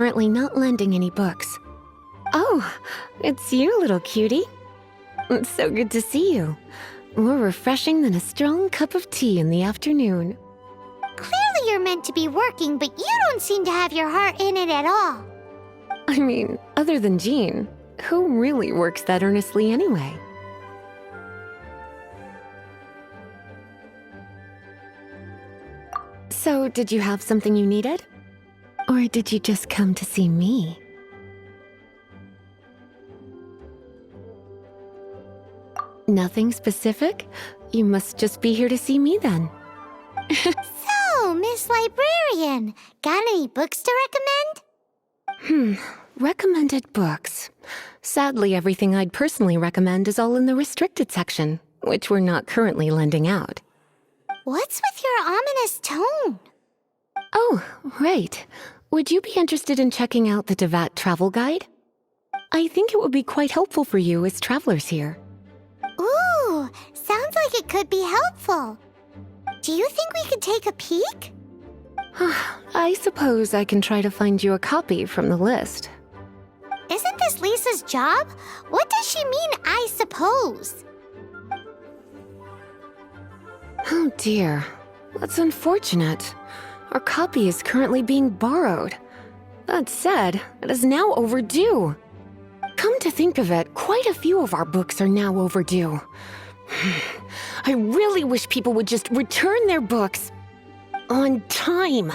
currently not lending any books. Oh, it's you, little cutie. It's so good to see you. More refreshing than a strong cup of tea in the afternoon. Clearly you're meant to be working, but you don't seem to have your heart in it at all. I mean, other than Jean, who really works that earnestly anyway? So, did you have something you needed? Or did you just come to see me? Nothing specific? You must just be here to see me then. So, Miss Librarian, got any books to recommend? Recommended books. Sadly, everything I'd personally recommend is all in the restricted section, which we're not currently lending out. What's with your ominous tone? Oh, right. Would you be interested in checking out the Devat travel guide? I think it would be quite helpful for you as travelers here. Ooh, sounds like it could be helpful. Do you think we could take a peek? I suppose I can try to find you a copy from the list. Isn't this Lisa's job? What does she mean, I suppose? Oh dear, that's unfortunate. Our copy is currently being borrowed. That said, it is now overdue. Come to think of it, quite a few of our books are now overdue. I really wish people would just return their books on time.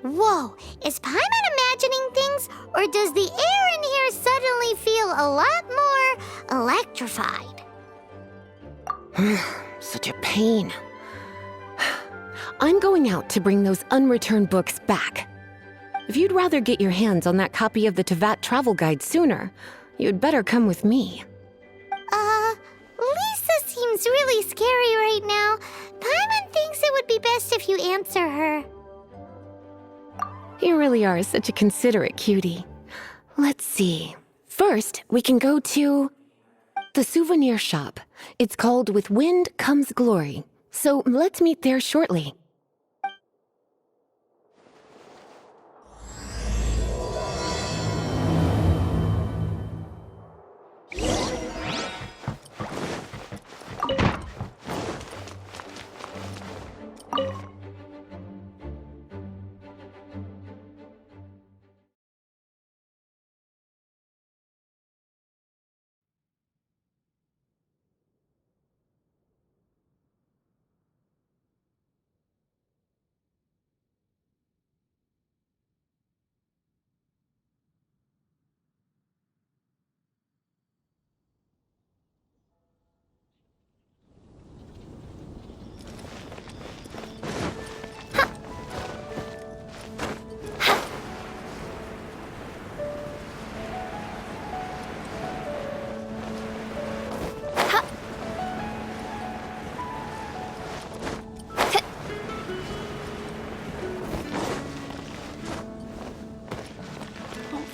Whoa, is Paimon imagining things, or does the air in here suddenly feel a lot more electrified? Such a pain. I'm going out to bring those unreturned books back. If you'd rather get your hands on that copy of the Tevat travel guide sooner, you'd better come with me. Lisa seems really scary right now. Paimon thinks it would be best if you answer her. You really are such a considerate cutie. Let's see. First, we can go to the souvenir shop. It's called With Wind Comes Glory. So let's meet there shortly.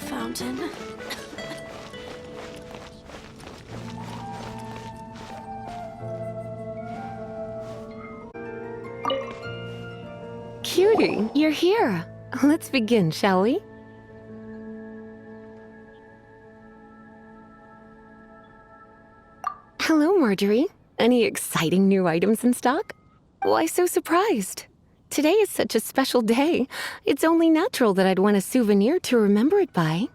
Fountain. Cutie, you're here. Let's begin, shall we? Hello, Marjorie. Any exciting new items in stock? Why so surprised? Today is such a special day. It's only natural that I'd want a souvenir to remember it by.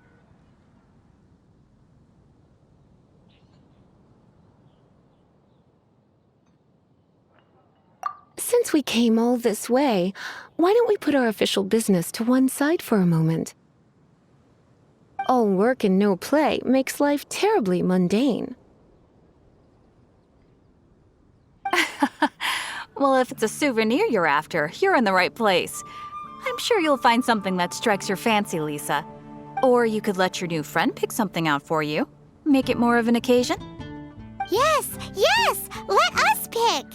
Since we came all this way, why don't we put our official business to one side for a moment? All work and no play makes life terribly mundane. Well, if it's a souvenir you're after, you're in the right place. I'm sure you'll find something that strikes your fancy, Lisa. Or you could let your new friend pick something out for you. Make it more of an occasion. Yes, yes! Let us pick!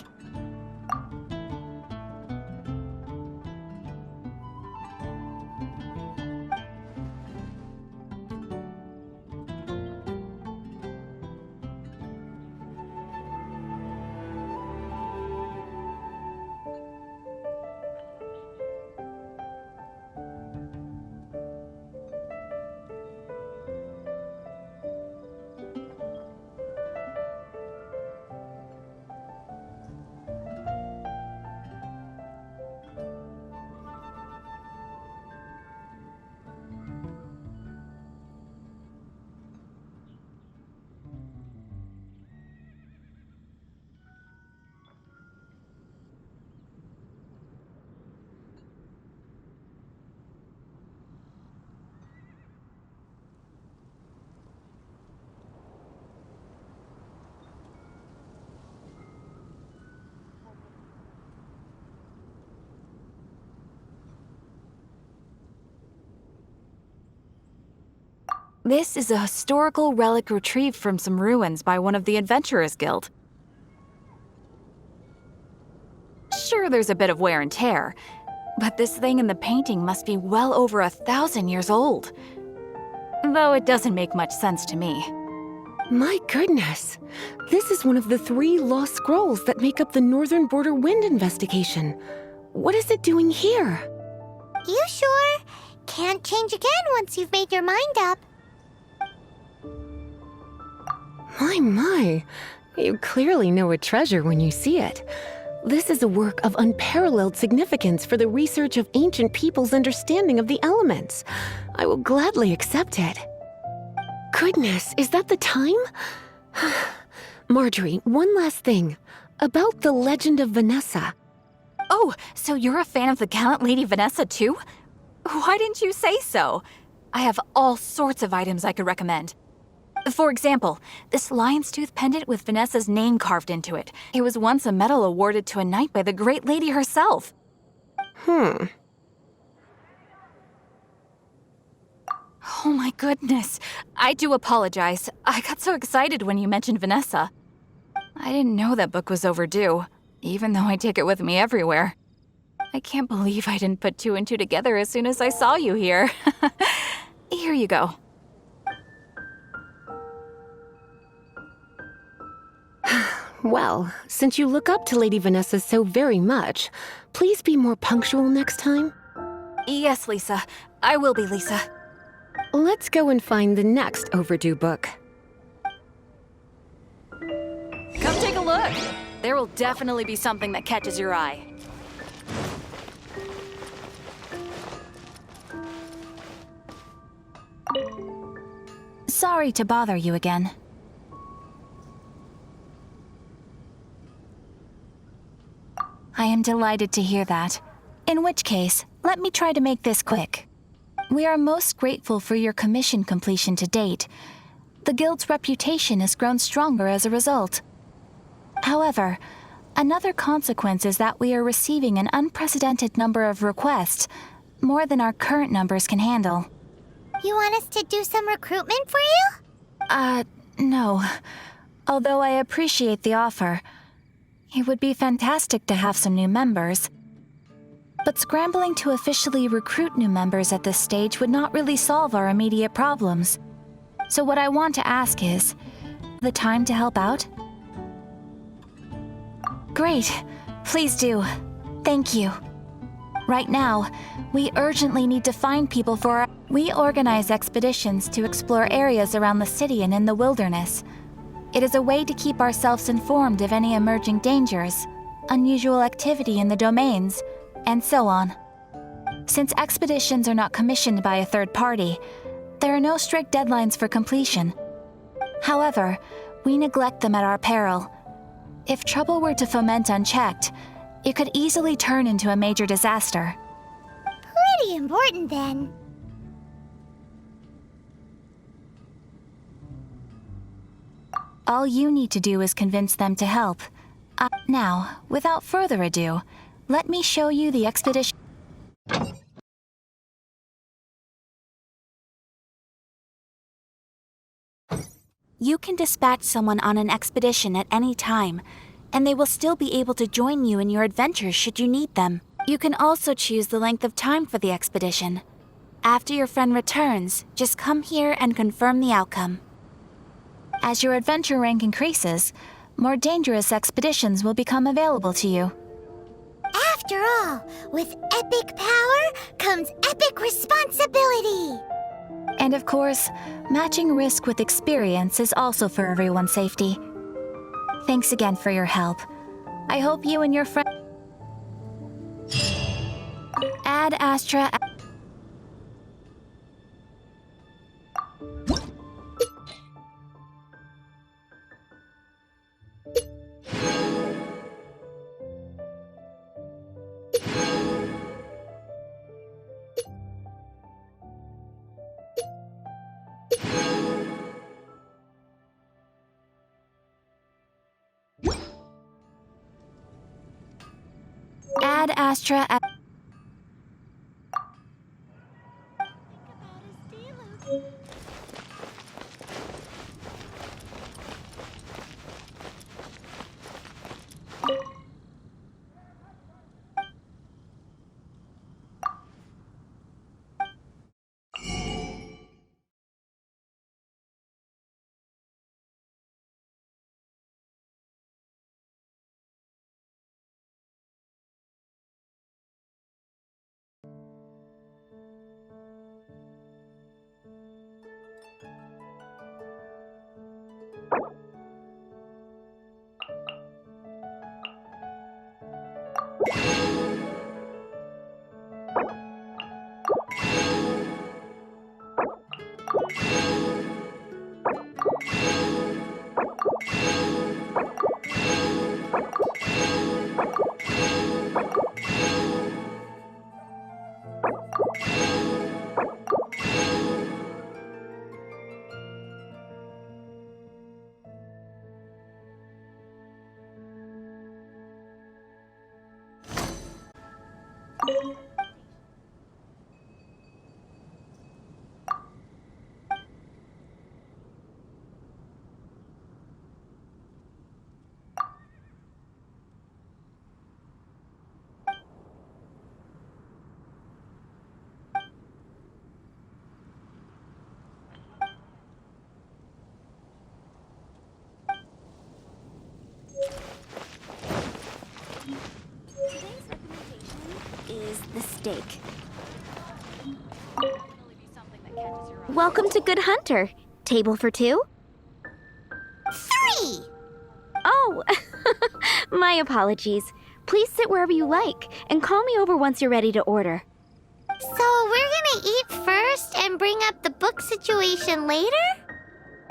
This is a historical relic retrieved from some ruins by one of the Adventurers Guild. Sure, there's a bit of wear and tear, but this thing in the painting must be well over 1,000 years old. Though it doesn't make much sense to me. My goodness. This is one of the 3 lost scrolls that make up the Northern Border Wind investigation. What is it doing here? You sure? Can't change again once you've made your mind up. My. You clearly know a treasure when you see it. This is a work of unparalleled significance for the research of ancient people's understanding of the elements. I will gladly accept it. Goodness, is that the time? Marjorie, one last thing. About the legend of Vanessa. Oh, so you're a fan of the gallant Lady Vanessa too? Why didn't you say so? I have all sorts of items I could recommend. For example, this lion's tooth pendant with Vanessa's name carved into it. It was once a medal awarded to a knight by the great lady herself. Hmm. Oh my goodness. I do apologize. I got so excited when you mentioned Vanessa. I didn't know that book was overdue, even though I take it with me everywhere. I can't believe I didn't put 2 and 2 together as soon as I saw you here. Here you go. Well, since you look up to Lady Vanessa so very much, please be more punctual next time. Yes, Lisa. I will be, Lisa. Let's go and find the next overdue book. Come take a look. There will definitely be something that catches your eye. Sorry to bother you again. I am delighted to hear that. In which case, let me try to make this quick. We are most grateful for your commission completion to date. The Guild's reputation has grown stronger as a result. However, another consequence is that we are receiving an unprecedented number of requests, more than our current numbers can handle. You want us to do some recruitment for you? No. Although I appreciate the offer. It would be fantastic to have some new members. But scrambling to officially recruit new members at this stage would not really solve our immediate problems. So what I want to ask is, the time to help out? Great. Please do. Thank you. Right now, we urgently need to find people for our... We organize expeditions to explore areas around the city and in the wilderness. It is a way to keep ourselves informed of any emerging dangers, unusual activity in the domains, and so on. Since expeditions are not commissioned by a third party, there are no strict deadlines for completion. However, we neglect them at our peril. If trouble were to foment unchecked, it could easily turn into a major disaster. Pretty important then. All you need to do is convince them to help. Now, without further ado, let me show you the expedition. You can dispatch someone on an expedition at any time, and they will still be able to join you in your adventures should you need them. You can also choose the length of time for the expedition. After your friend returns, just come here and confirm the outcome. As your adventure rank increases, more dangerous expeditions will become available to you. After all, with epic power comes epic responsibility. And of course, matching risk with experience is also for everyone's safety. Thanks again for your help. I hope you and your friend... Ad Astra... Ad Astra... Is the steak. Welcome to Good Hunter. Table for two? 3! Oh, my apologies. Please sit wherever you like and call me over once you're ready to order. So we're gonna eat first and bring up the book situation later?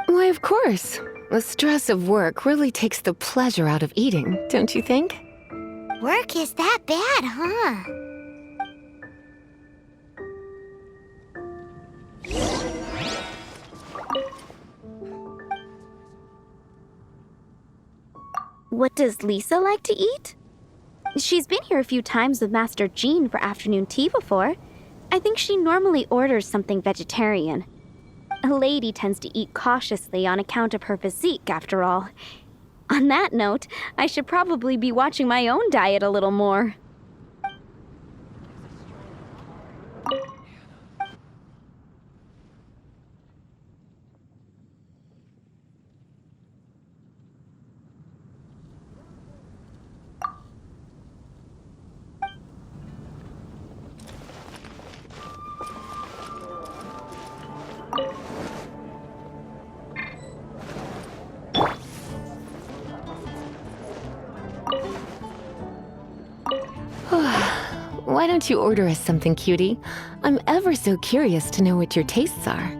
Why, of course. The stress of work really takes the pleasure out of eating, don't you think? Work is that bad, huh? What does Lisa like to eat? She's been here a few times with Master Jean for afternoon tea before. I think she normally orders something vegetarian. A lady tends to eat cautiously on account of her physique, after all. On that note, I should probably be watching my own diet a little more. Why don't you order us something, cutie? I'm ever so curious to know what your tastes are.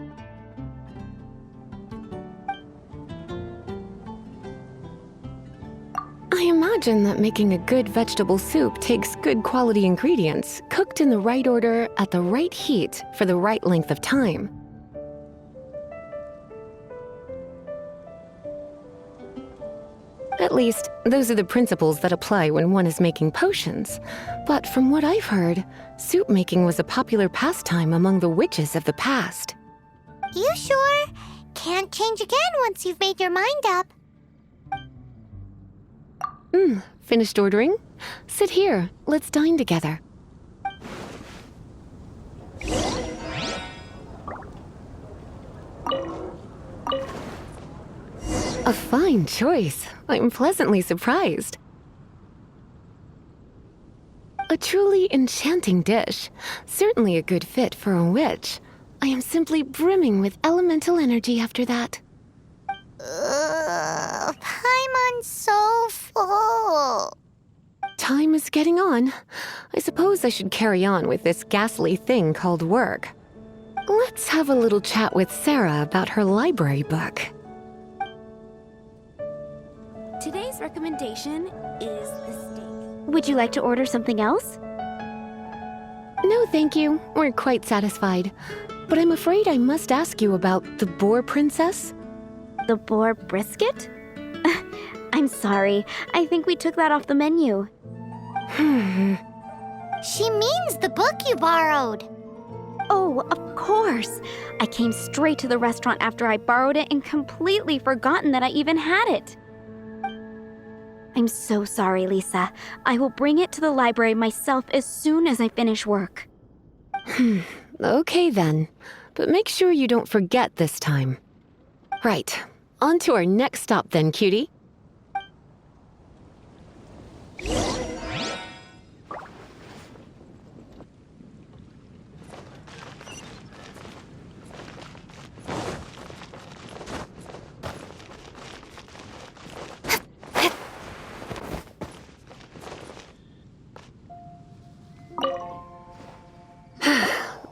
I imagine that making a good vegetable soup takes good quality ingredients, cooked in the right order, at the right heat, for the right length of time. At least, those are the principles that apply when one is making potions. But from what I've heard, soup making was a popular pastime among the witches of the past. You sure? Can't change again once you've made your mind up. Finished ordering? Sit here, let's dine together. A fine choice. I'm pleasantly surprised. A truly enchanting dish. Certainly a good fit for a witch. I am simply brimming with elemental energy after that. Paimon's so full. Time is getting on. I suppose I should carry on with this ghastly thing called work. Let's have a little chat with Sarah about her library book. Today's recommendation is the steak. Would you like to order something else? No, thank you. We're quite satisfied. But I'm afraid I must ask you about the boar princess. The boar brisket? I'm sorry. I think we took that off the menu. She means the book you borrowed. Oh, of course. I came straight to the restaurant after I borrowed it and completely forgotten that I even had it. I'm so sorry, Lisa. I will bring it to the library myself as soon as I finish work. Okay then. But make sure you don't forget this time. Right. On to our next stop then, cutie.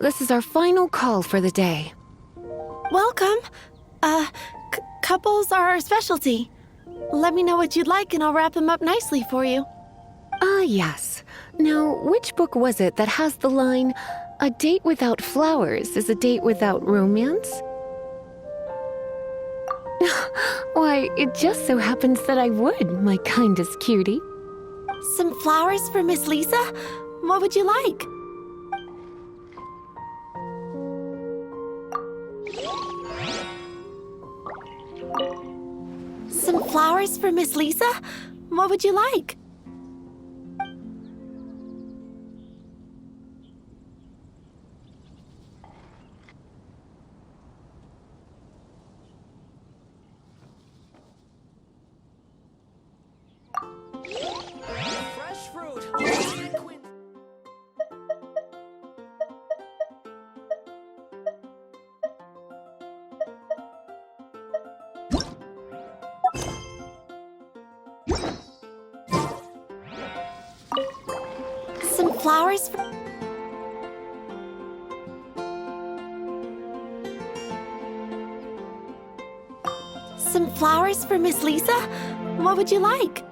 This is our final call for the day. Welcome. Couples are our specialty. Let me know what you'd like and I'll wrap them up nicely for you. Ah, yes. Now, which book was it that has the line, "A date without flowers is a date without romance"? Why, it just so happens that I would, my kindest cutie. Some flowers for Miss Lisa? What would you like? Some flowers for Miss Lisa? What would you like? Fresh fruit. Some flowers for... Some flowers for Miss Lisa? What would you like?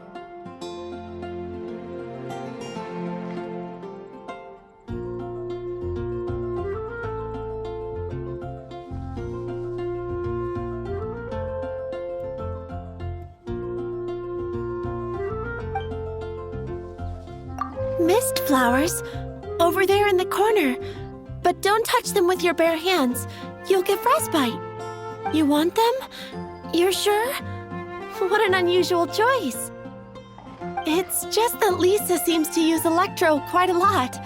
Mist flowers? Over there in the corner. But don't touch them with your bare hands. You'll get frostbite. You want them? You're sure? What an unusual choice. It's just that Lisa seems to use Electro quite a lot.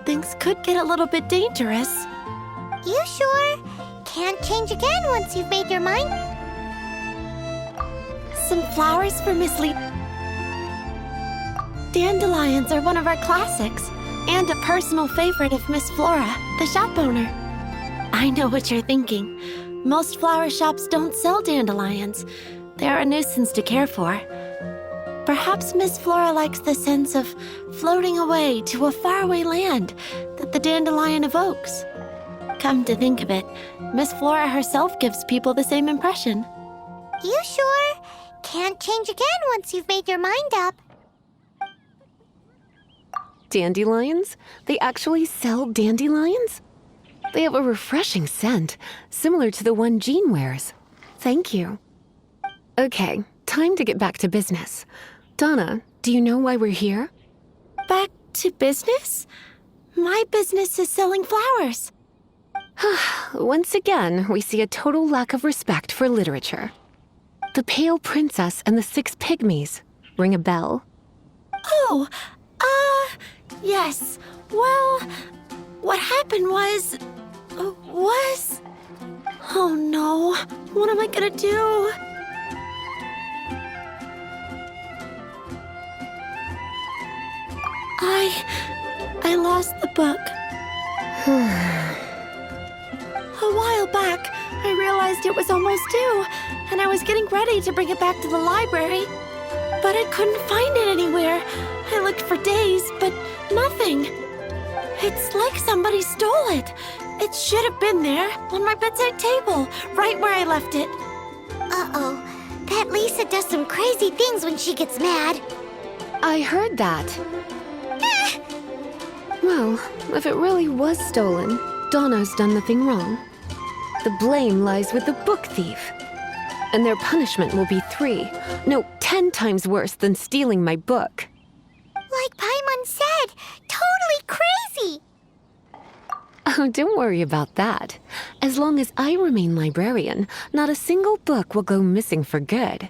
Things could get a little bit dangerous. You sure? Can't change again once you've made your mind. Some flowers for Miss Lisa. Dandelions are one of our classics, and a personal favorite of Miss Flora, the shop owner. I know what you're thinking. Most flower shops don't sell dandelions. They're a nuisance to care for. Perhaps Miss Flora likes the sense of floating away to a faraway land that the dandelion evokes. Come to think of it, Miss Flora herself gives people the same impression. You sure? Can't change again once you've made your mind up. Dandelions? They actually sell dandelions? They have a refreshing scent, similar to the one Jean wears. Thank you. Okay, time to get back to business. Donna, do you know why we're here? Back to business? My business is selling flowers. Once again, we see a total lack of respect for literature. The Pale Princess and the Six Pygmies. Ring a bell? Oh, yes. Well, what happened was... Oh no, what am I gonna do? I lost the book. A while back, I realized it was almost due, and I was getting ready to bring it back to the library. But I couldn't find it anywhere. I looked for days, but nothing. It's like somebody stole it. It should have been there, on my bedside table, right where I left it. Uh-oh. That Lisa does some crazy things when she gets mad. I heard that. Well, if it really was stolen, Donna's done nothing wrong. The blame lies with the book thief. And their punishment will be 10 times worse than stealing my book. Like Paimon said, totally crazy. Oh, don't worry about that. As long as I remain librarian, not a single book will go missing for good.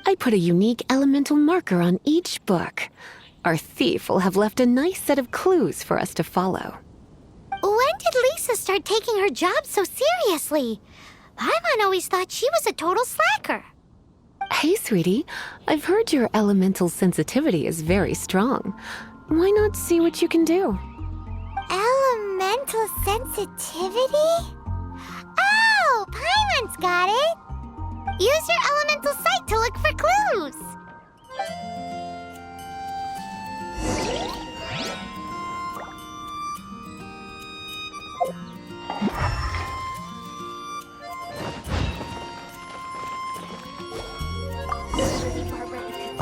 I put a unique elemental marker on each book. Our thief will have left a nice set of clues for us to follow. When did Lisa start taking her job so seriously? Paimon always thought she was a total slacker. Hey, sweetie, I've heard your elemental sensitivity is very strong. Why not see what you can do? Elemental sensitivity? Oh, Paimon's got it. Use your elemental sight to look for clues.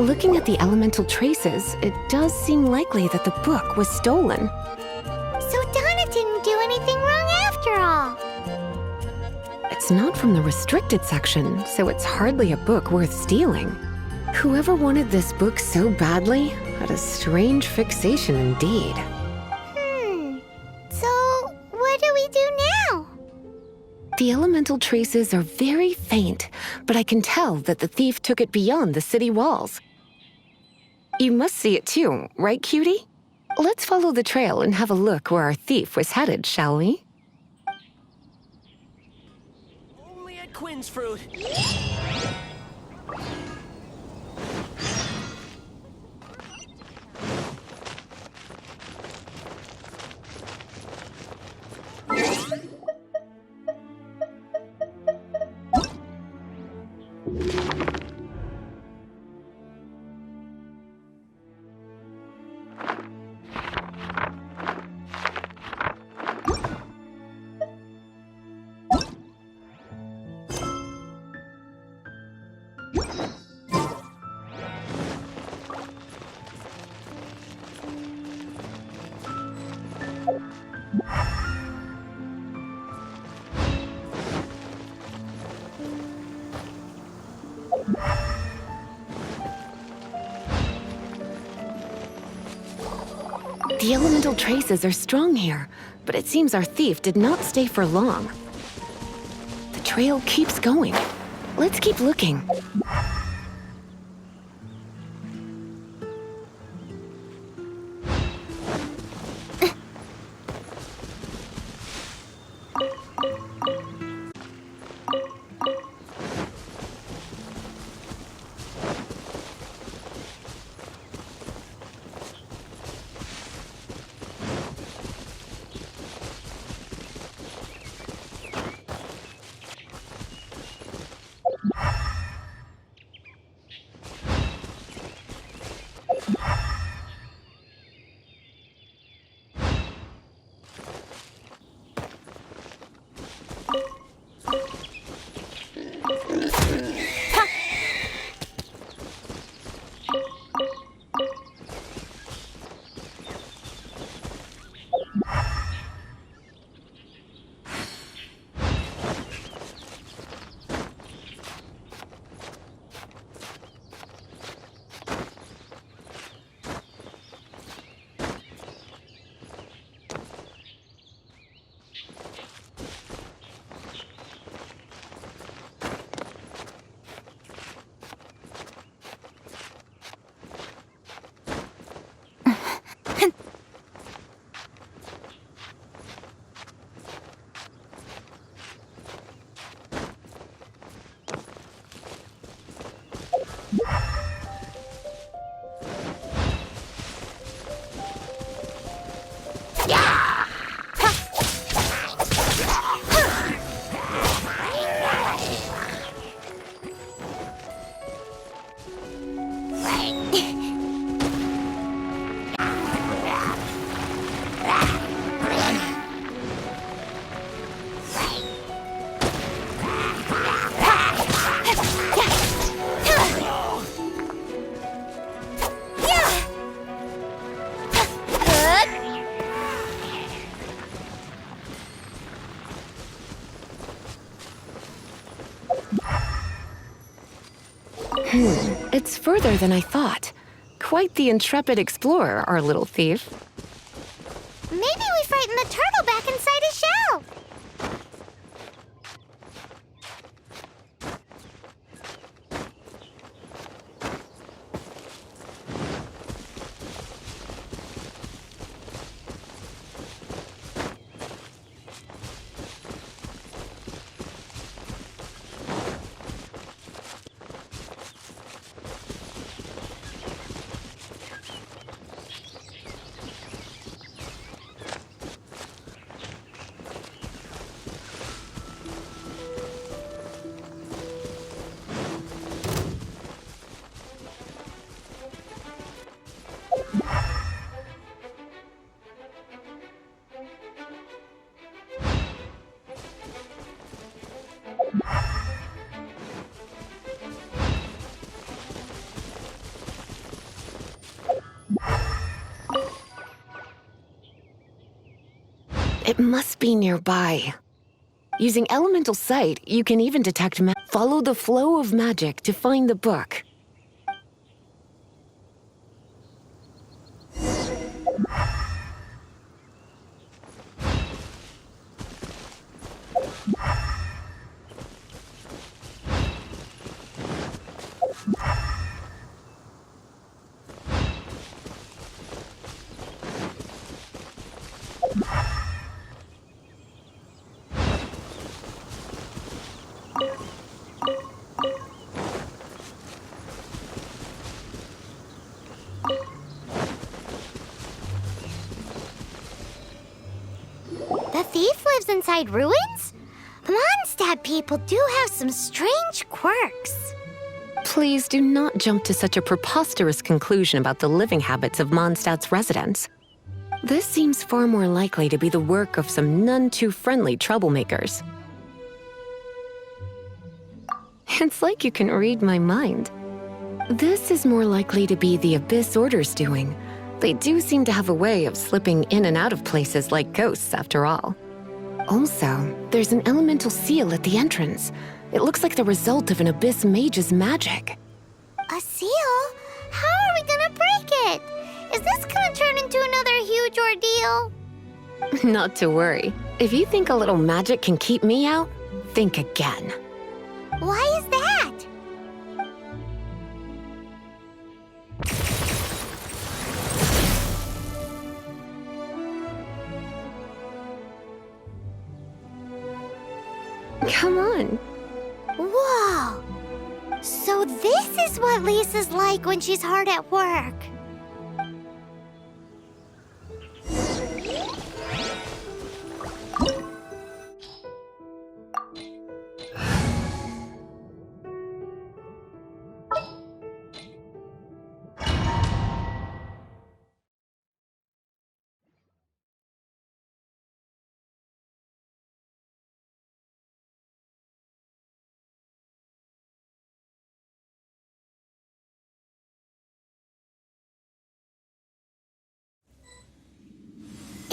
Looking at the elemental traces, it does seem likely that the book was stolen. So Donna didn't do anything wrong after all. It's not from the restricted section, so it's hardly a book worth stealing. Whoever wanted this book so badly had a strange fixation indeed. So what do we do now? The elemental traces are very faint, but I can tell that the thief took it beyond the city walls. You must see it too, right, cutie? Let's follow the trail and have a look where our thief was headed, shall we? Only at Quinn's Fruit. The elemental traces are strong here, but it seems our thief did not stay for long. The trail keeps going. Let's keep looking. It's further than I thought. Quite the intrepid explorer, our little thief. Maybe we frightened the turtle back inside his shell. It must be nearby. Using elemental sight, you can even detect follow the flow of magic to find the book. The thief lives inside ruins? The Mondstadt people do have some strange quirks. Please do not jump to such a preposterous conclusion about the living habits of Mondstadt's residents. This seems far more likely to be the work of some none-too-friendly troublemakers. It's like you can read my mind. This is more likely to be the Abyss Order's doing. They do seem to have a way of slipping in and out of places like ghosts, after all. Also, there's an elemental seal at the entrance. It looks like the result of an Abyss mage's magic. A seal? How are we gonna break it? Is this gonna turn into another huge ordeal? Not to worry. If you think a little magic can keep me out, think again. Why is that? Come on. Whoa! So this is what Lisa's like when she's hard at work.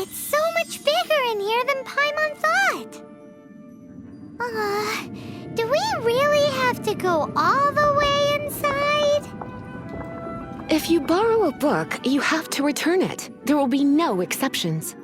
It's so much bigger in here than Paimon thought. Do we really have to go all the way inside? If you borrow a book, you have to return it. There will be no exceptions.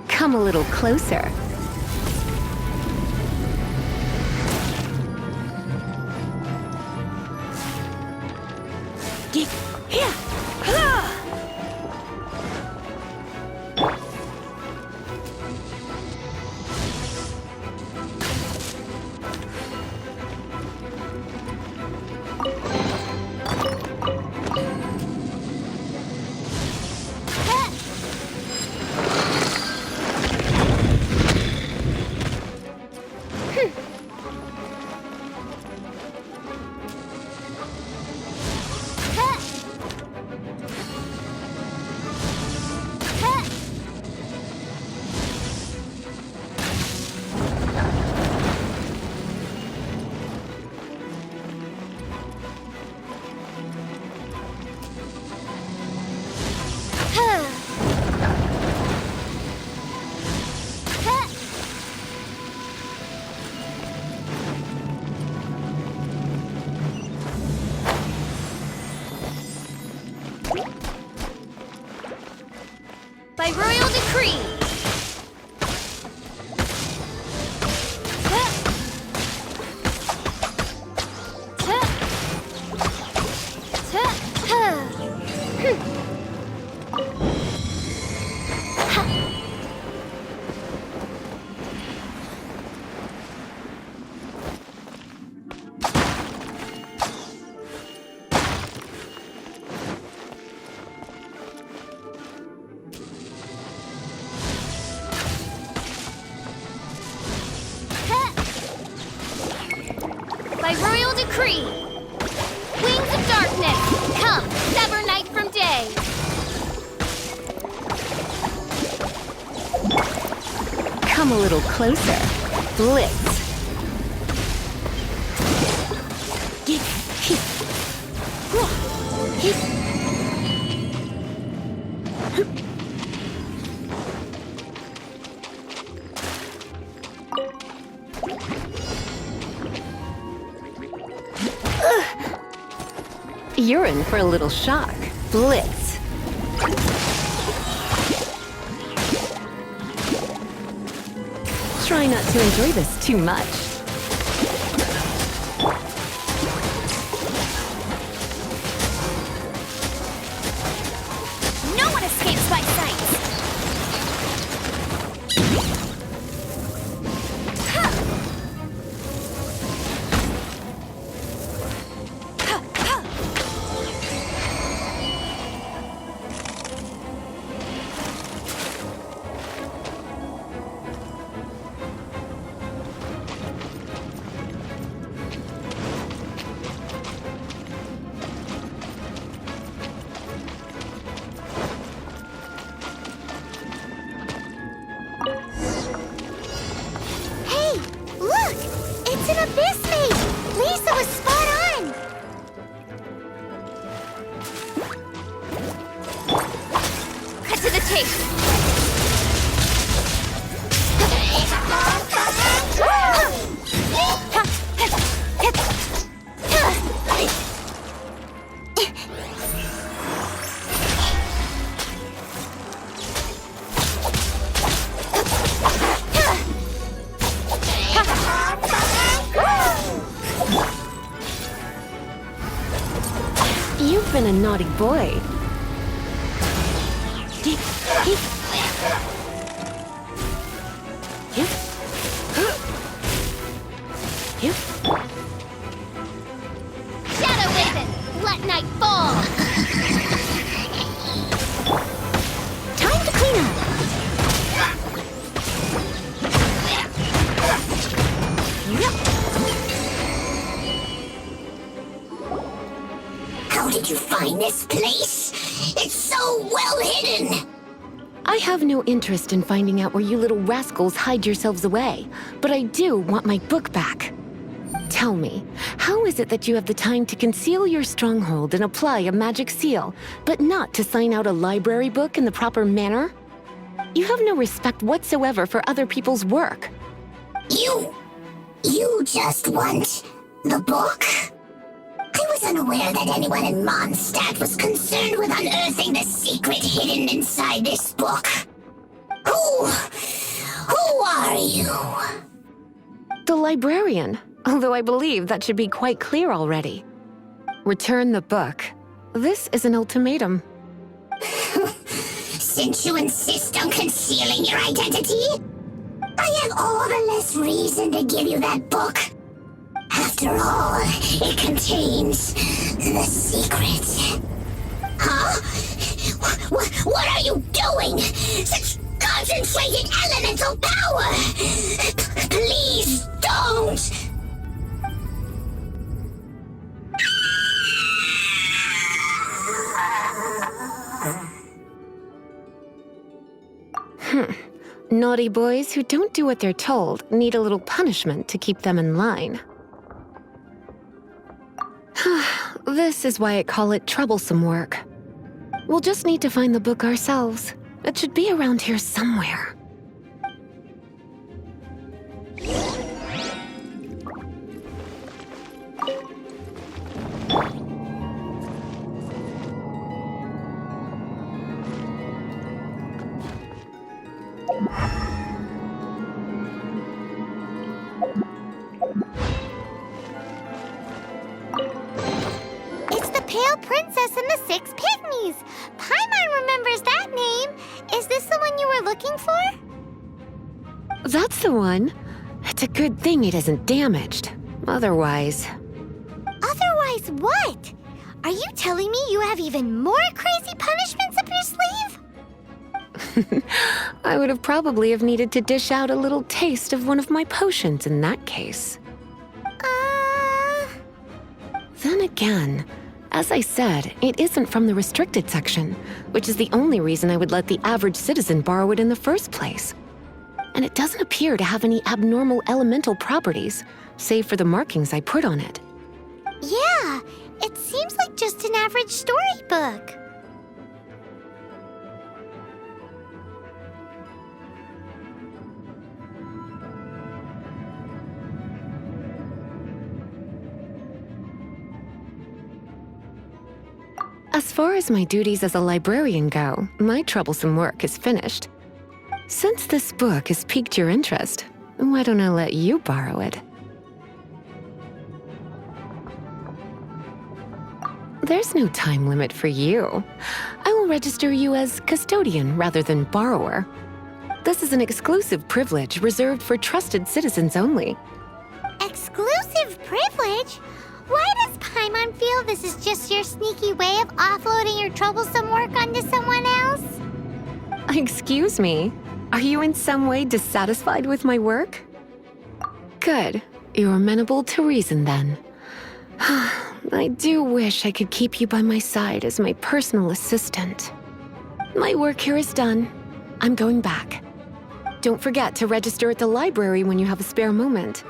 Come a little closer. royal decree. Wings of darkness, come, sever night from day. Come a little closer. Blitz. You're in for a little shock. Blitz. Try not to enjoy this too much. No one escapes my sights. Hey, look! It's an abyss maze! Lisa was spot on! Cut to the You've been a naughty boy. Shadow Raven, let night fall! Time to clean up! How did you find this place? It's so well hidden! I have no interest in finding out where you little rascals hide yourselves away, but I do want my book back. Tell me, how is it that you have the time to conceal your stronghold and apply a magic seal, but not to sign out a library book in the proper manner? You have no respect whatsoever for other people's work. You just want the book? I was unaware that anyone in Mondstadt was concerned with unearthing the secret hidden inside this book. Who are you? The librarian, although I believe that should be quite clear already. Return the book. This is an ultimatum. Since you insist on concealing your identity, I have all the less reason to give you that book. After all, it contains the secret. Huh? What are you doing? Such concentrated elemental power! Please don't! Naughty boys who don't do what they're told need a little punishment to keep them in line. This is why I call it troublesome work. We'll just need to find the book ourselves. It should be around here somewhere. It's the Pale Princess and the Six Pygmies! Paimon remembers that name! Is this the one you were looking for? That's the one. It's a good thing it isn't damaged. Otherwise... Otherwise what? Are you telling me you have even more crazy punishments up your sleeve? I would have probably have needed to dish out a little taste of one of my potions in that case. again. As I said, it isn't from the restricted section, which is the only reason I would let the average citizen borrow it in the first place. And it doesn't appear to have any abnormal elemental properties, save for the markings I put on it. Yeah, it seems like just an average storybook. As far as my duties as a librarian go, my troublesome work is finished. Since this book has piqued your interest, why don't I let you borrow it? There's no time limit for you. I will register you as custodian rather than borrower. This is an exclusive privilege reserved for trusted citizens only. Exclusive privilege? Why does Paimon feel this is just your sneaky way of offloading your troublesome work onto someone else? Excuse me, are you in some way dissatisfied with my work? Good, you're amenable to reason then. I do wish I could keep you by my side as my personal assistant. My work here is done. I'm going back. Don't forget to register at the library when you have a spare moment.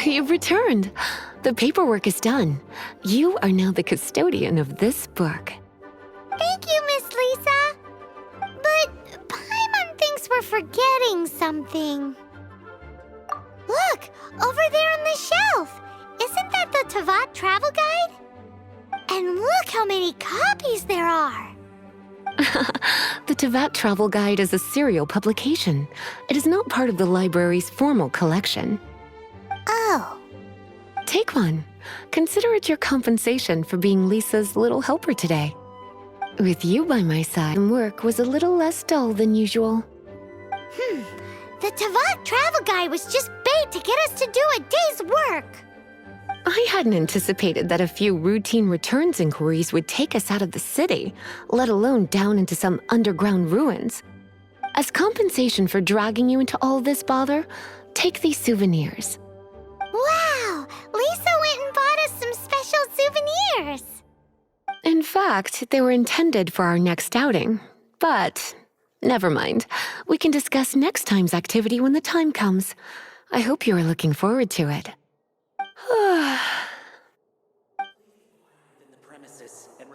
You've returned. The paperwork is done. You are now the custodian of this book. Thank you, Miss Lisa. But Paimon thinks we're forgetting something. Look, over there on the shelf. Isn't that the Tavat travel guide? And look how many copies there are. The Tavat Travel Guide is a serial publication. It is not part of the library's formal collection. Oh. Take one. Consider it your compensation for being Lisa's little helper today. With you by my side, work was a little less dull than usual. The Tavat travel guide was just bait to get us to do a day's work. I hadn't anticipated that a few routine returns inquiries would take us out of the city, let alone down into some underground ruins. As compensation for dragging you into all this bother, take these souvenirs. Wow! Lisa went and bought us some special souvenirs. In fact, they were intended for our next outing. But never mind. We can discuss next time's activity when the time comes. I hope you are looking forward to it. In the premises and